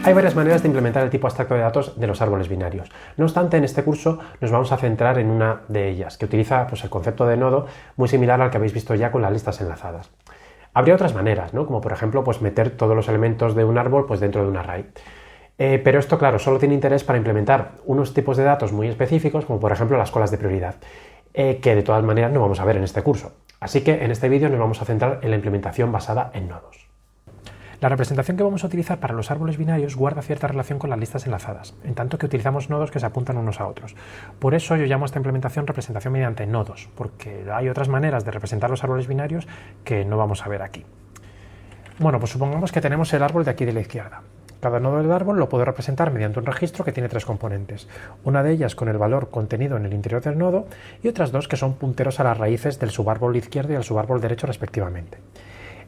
Hay varias maneras de implementar el tipo abstracto de datos de los árboles binarios. No obstante, en este curso nos vamos a centrar en una de ellas, que utiliza el concepto de nodo muy similar al que habéis visto ya con las listas enlazadas. Habría otras maneras, ¿no? Como por ejemplo meter todos los elementos de un árbol dentro de un array. Pero esto, claro, solo tiene interés para implementar unos tipos de datos muy específicos, como por ejemplo las colas de prioridad, que de todas maneras no vamos a ver en este curso. Así que en este vídeo nos vamos a centrar en la implementación basada en nodos. La representación que vamos a utilizar para los árboles binarios guarda cierta relación con las listas enlazadas, en tanto que utilizamos nodos que se apuntan unos a otros. Por eso yo llamo a esta implementación representación mediante nodos, porque hay otras maneras de representar los árboles binarios que no vamos a ver aquí. Bueno, pues supongamos que tenemos el árbol de aquí de la izquierda. Cada nodo del árbol lo puedo representar mediante un registro que tiene tres componentes, una de ellas con el valor contenido en el interior del nodo y otras dos que son punteros a las raíces del subárbol izquierdo y al subárbol derecho respectivamente.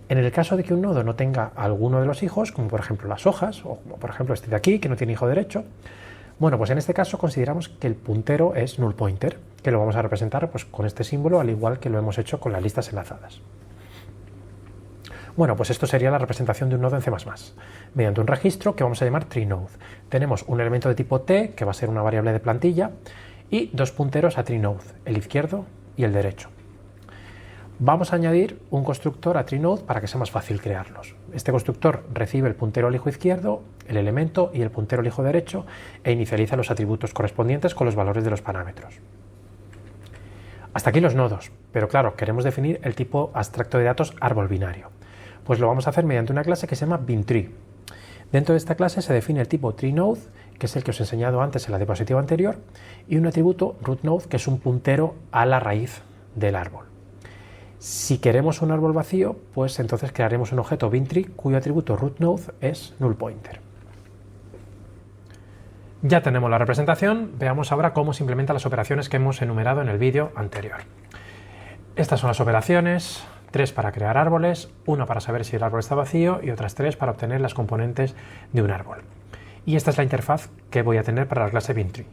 En el caso de que un nodo no tenga alguno de los hijos, como por ejemplo las hojas, o como por ejemplo este de aquí, que no tiene hijo derecho, bueno, pues en este caso consideramos que el puntero es null pointer, que lo vamos a representar con este símbolo, al igual que lo hemos hecho con las listas enlazadas. Bueno, pues esto sería la representación de un nodo en C++, mediante un registro que vamos a llamar treeNode. Tenemos un elemento de tipo t, que va a ser una variable de plantilla, y dos punteros a treeNode, el izquierdo y el derecho. Vamos a añadir un constructor a treeNode para que sea más fácil crearlos. Este constructor recibe el puntero al hijo izquierdo, el elemento y el puntero al hijo derecho e inicializa los atributos correspondientes con los valores de los parámetros. Hasta aquí los nodos, pero claro, queremos definir el tipo abstracto de datos árbol binario. Pues lo vamos a hacer mediante una clase que se llama binTree. Dentro de esta clase se define el tipo treeNode, que es el que os he enseñado antes en la diapositiva anterior, y un atributo rootNode, que es un puntero a la raíz del árbol. Si queremos un árbol vacío, pues entonces crearemos un objeto binTree cuyo atributo rootNode es nullPointer. Ya tenemos la representación, veamos ahora cómo se implementan las operaciones que hemos enumerado en el vídeo anterior. Estas son las operaciones, 3 para crear árboles, 1 para saber si el árbol está vacío y otras 3 para obtener las componentes de un árbol. Y esta es la interfaz que voy a tener para la clase binTree.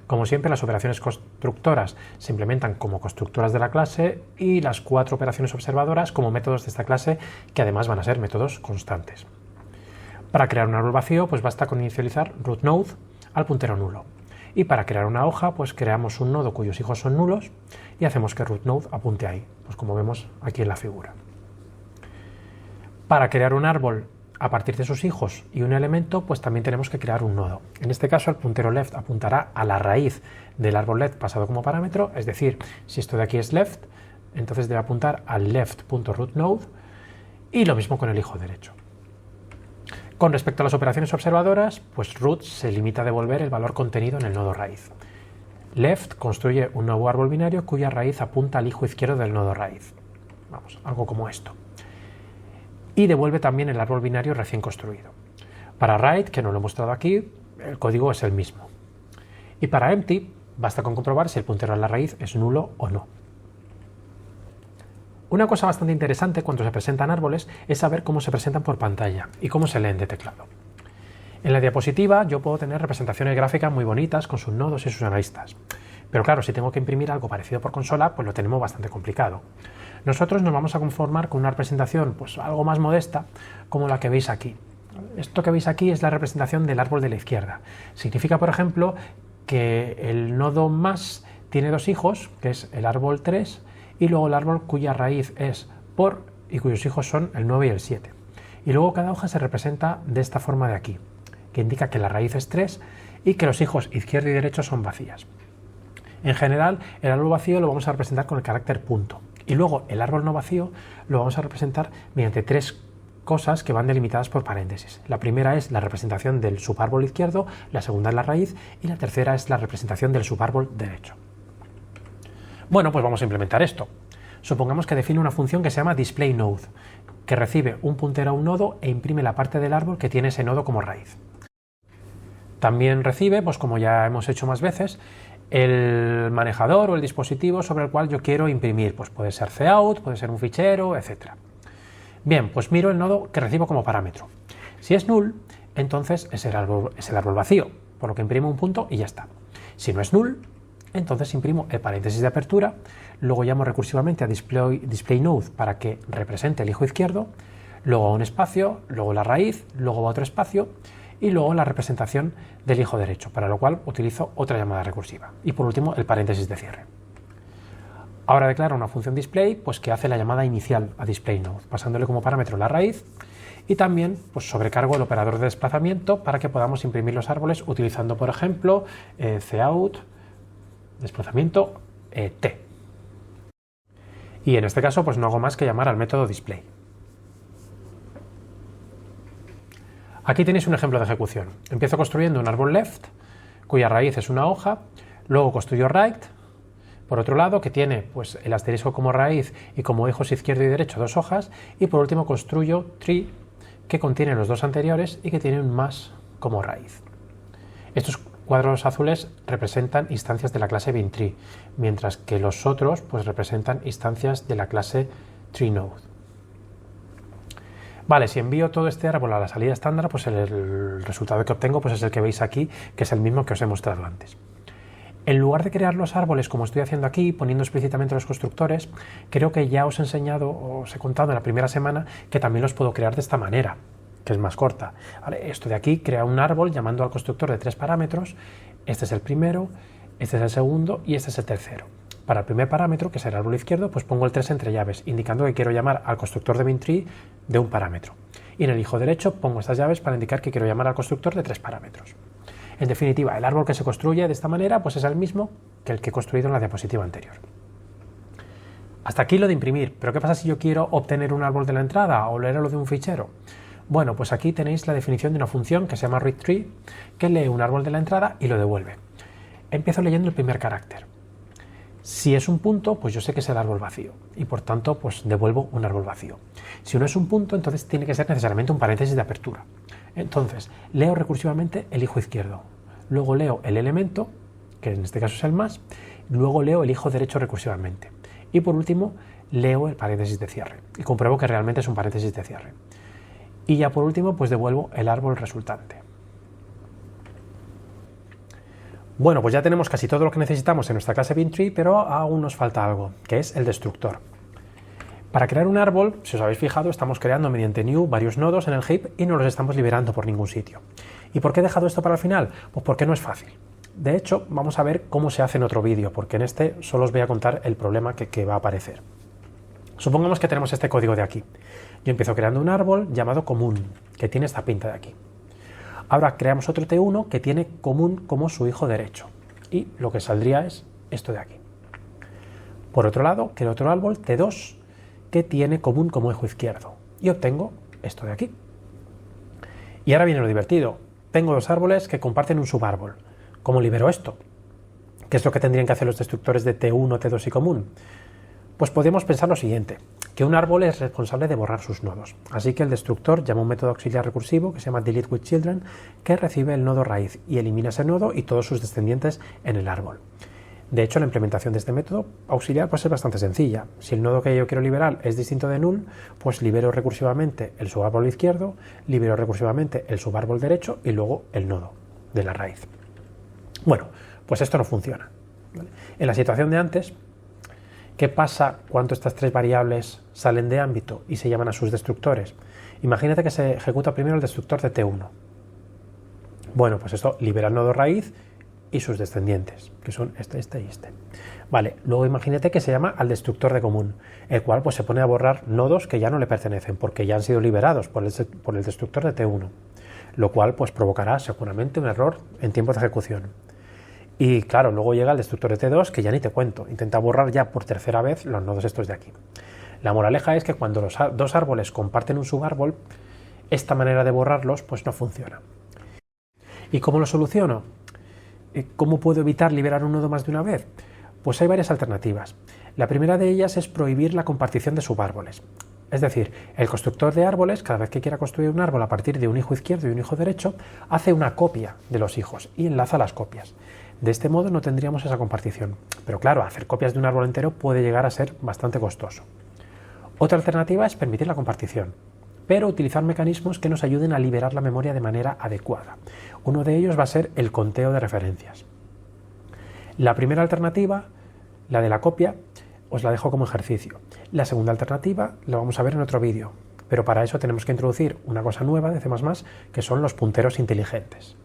Como siempre, las operaciones constructoras se implementan como constructoras de la clase y las 4 operaciones observadoras como métodos de esta clase, que además van a ser métodos constantes. Para crear un árbol vacío, pues basta con inicializar rootNode al puntero nulo. Y para crear una hoja, pues creamos un nodo cuyos hijos son nulos y hacemos que rootNode apunte ahí, pues como vemos aquí en la figura. Para crear un árbol a partir de sus hijos y un elemento, pues también tenemos que crear un nodo. En este caso el puntero left apuntará a la raíz del árbol left pasado como parámetro, es decir, si esto de aquí es left, entonces debe apuntar al left.rootNode y lo mismo con el hijo derecho. Con respecto a las operaciones observadoras, pues root se limita a devolver el valor contenido en el nodo raíz. Left construye un nuevo árbol binario cuya raíz apunta al hijo izquierdo del nodo raíz. Vamos, algo como esto. Y devuelve también el árbol binario recién construido. Para write, que no lo he mostrado aquí, el código es el mismo. Y para empty, basta con comprobar si el puntero a la raíz es nulo o no. Una cosa bastante interesante cuando se presentan árboles es saber cómo se presentan por pantalla y cómo se leen de teclado. En la diapositiva yo puedo tener representaciones gráficas muy bonitas con sus nodos y sus aristas. Pero claro, si tengo que imprimir algo parecido por consola, pues lo tenemos bastante complicado. Nosotros nos vamos a conformar con una representación algo más modesta, como la que veis aquí. Esto que veis aquí es la representación del árbol de la izquierda. Significa, por ejemplo, que el nodo más tiene dos hijos, que es el árbol 3, y luego el árbol cuya raíz es por y cuyos hijos son el 9 y el 7. Y luego cada hoja se representa de esta forma de aquí, que indica que la raíz es 3 y que los hijos izquierdo y derecho son vacías. En general, el árbol vacío lo vamos a representar con el carácter punto. Y luego el árbol no vacío lo vamos a representar mediante 3 cosas que van delimitadas por paréntesis. La primera es la representación del subárbol izquierdo, la segunda es la raíz y la tercera es la representación del subárbol derecho. Bueno, pues vamos a implementar esto. Supongamos que define una función que se llama displayNode, que recibe un puntero a un nodo e imprime la parte del árbol que tiene ese nodo como raíz. También recibe, pues como ya hemos hecho más veces, el manejador o el dispositivo sobre el cual yo quiero imprimir, pues puede ser cout, puede ser un fichero, etc. Bien, pues miro el nodo que recibo como parámetro. Si es null, entonces es el árbol vacío, por lo que imprimo un punto y ya está. Si no es null, entonces imprimo el paréntesis de apertura, luego llamo recursivamente a displayNode para que represente el hijo izquierdo, luego a un espacio, luego la raíz, luego a otro espacio y luego la representación del hijo derecho, para lo cual utilizo otra llamada recursiva. Y por último, el paréntesis de cierre. Ahora declaro una función display pues, que hace la llamada inicial a displayNode, pasándole como parámetro la raíz, y también pues, sobrecargo el operador de desplazamiento para que podamos imprimir los árboles utilizando, por ejemplo, cout desplazamiento t. Y en este caso pues no hago más que llamar al método display. Aquí tenéis un ejemplo de ejecución. Empiezo construyendo un árbol left, cuya raíz es una hoja, luego construyo right, por otro lado, que tiene pues, el asterisco como raíz y como hijos izquierdo y derecho 2 hojas, y por último construyo tree, que contiene los 2 anteriores y que tiene un más como raíz. Estos cuadros azules representan instancias de la clase BinTree, mientras que los otros pues, representan instancias de la clase TreeNode. Vale, si envío todo este árbol a la salida estándar, pues el resultado que obtengo pues, es el que veis aquí, que es el mismo que os he mostrado antes. En lugar de crear los árboles como estoy haciendo aquí, poniendo explícitamente los constructores, creo que ya os he enseñado, os he contado en la primera semana que también los puedo crear de esta manera, que es más corta. Vale, esto de aquí crea un árbol llamando al constructor de 3 parámetros. Este es el primero, este es el segundo y este es el tercero. Para el primer parámetro, que es el árbol izquierdo, pues pongo el 3 entre llaves, indicando que quiero llamar al constructor de BinTree de un parámetro. Y en el hijo derecho pongo estas llaves para indicar que quiero llamar al constructor de 3 parámetros. En definitiva, el árbol que se construye de esta manera pues es el mismo que el que he construido en la diapositiva anterior. Hasta aquí lo de imprimir, pero ¿qué pasa si yo quiero obtener un árbol de la entrada o leerlo de un fichero? Bueno, pues aquí tenéis la definición de una función que se llama readTree, que lee un árbol de la entrada y lo devuelve. Empiezo leyendo el primer carácter. Si es un punto, pues yo sé que es el árbol vacío y por tanto pues devuelvo un árbol vacío. Si no es un punto, entonces tiene que ser necesariamente un paréntesis de apertura. Entonces, leo recursivamente el hijo izquierdo, luego leo el elemento, que en este caso es el más, luego leo el hijo derecho recursivamente y por último leo el paréntesis de cierre y compruebo que realmente es un paréntesis de cierre. Y ya por último pues devuelvo el árbol resultante. Bueno, pues ya tenemos casi todo lo que necesitamos en nuestra clase BinTree, pero aún nos falta algo, que es el destructor. Para crear un árbol, si os habéis fijado, estamos creando mediante new varios nodos en el heap y no los estamos liberando por ningún sitio. ¿Y por qué he dejado esto para el final? Pues porque no es fácil. De hecho, vamos a ver cómo se hace en otro vídeo, porque en este solo os voy a contar el problema que va a aparecer. Supongamos que tenemos este código de aquí. Yo empiezo creando un árbol llamado común, que tiene esta pinta de aquí. Ahora creamos otro T1 que tiene común como su hijo derecho. Y lo que saldría es esto de aquí. Por otro lado, creo otro árbol T2 que tiene común como hijo izquierdo. Y obtengo esto de aquí. Y ahora viene lo divertido. Tengo 2 árboles que comparten un subárbol. ¿Cómo libero esto? ¿Qué es lo que tendrían que hacer los destructores de T1, T2 y común? Pues podemos pensar lo siguiente, que un árbol es responsable de borrar sus nodos. Así que el destructor llama un método auxiliar recursivo que se llama deleteWithChildren, que recibe el nodo raíz y elimina ese nodo y todos sus descendientes en el árbol. De hecho, la implementación de este método auxiliar pues es bastante sencilla. Si el nodo que yo quiero liberar es distinto de null, pues libero recursivamente el subárbol izquierdo, libero recursivamente el subárbol derecho y luego el nodo de la raíz. Bueno, pues esto no funciona. ¿Vale? En la situación de antes, ¿qué pasa cuando estas 3 variables salen de ámbito y se llaman a sus destructores? Imagínate que se ejecuta primero el destructor de T1. Bueno, pues esto libera el nodo raíz y sus descendientes, que son este y este. Vale, luego imagínate que se llama al destructor de común, el cual pues se pone a borrar nodos que ya no le pertenecen, porque ya han sido liberados por el destructor de T1, lo cual pues provocará seguramente un error en tiempo de ejecución. Y claro, luego llega el destructor de T2, que ya ni te cuento, intenta borrar ya por tercera vez los nodos estos de aquí. La moraleja es que cuando los 2 árboles comparten un subárbol, esta manera de borrarlos pues no funciona. ¿Y cómo lo soluciono? ¿Cómo puedo evitar liberar un nodo más de una vez? Pues hay varias alternativas. La primera de ellas es prohibir la compartición de subárboles. Es decir, el constructor de árboles, cada vez que quiera construir un árbol a partir de un hijo izquierdo y un hijo derecho, hace una copia de los hijos y enlaza las copias. De este modo no tendríamos esa compartición. Pero claro, hacer copias de un árbol entero puede llegar a ser bastante costoso. Otra alternativa es permitir la compartición, pero utilizar mecanismos que nos ayuden a liberar la memoria de manera adecuada. Uno de ellos va a ser el conteo de referencias. La primera alternativa, la de la copia, os la dejo como ejercicio. La segunda alternativa la vamos a ver en otro vídeo, pero para eso tenemos que introducir una cosa nueva de C++, que son los punteros inteligentes.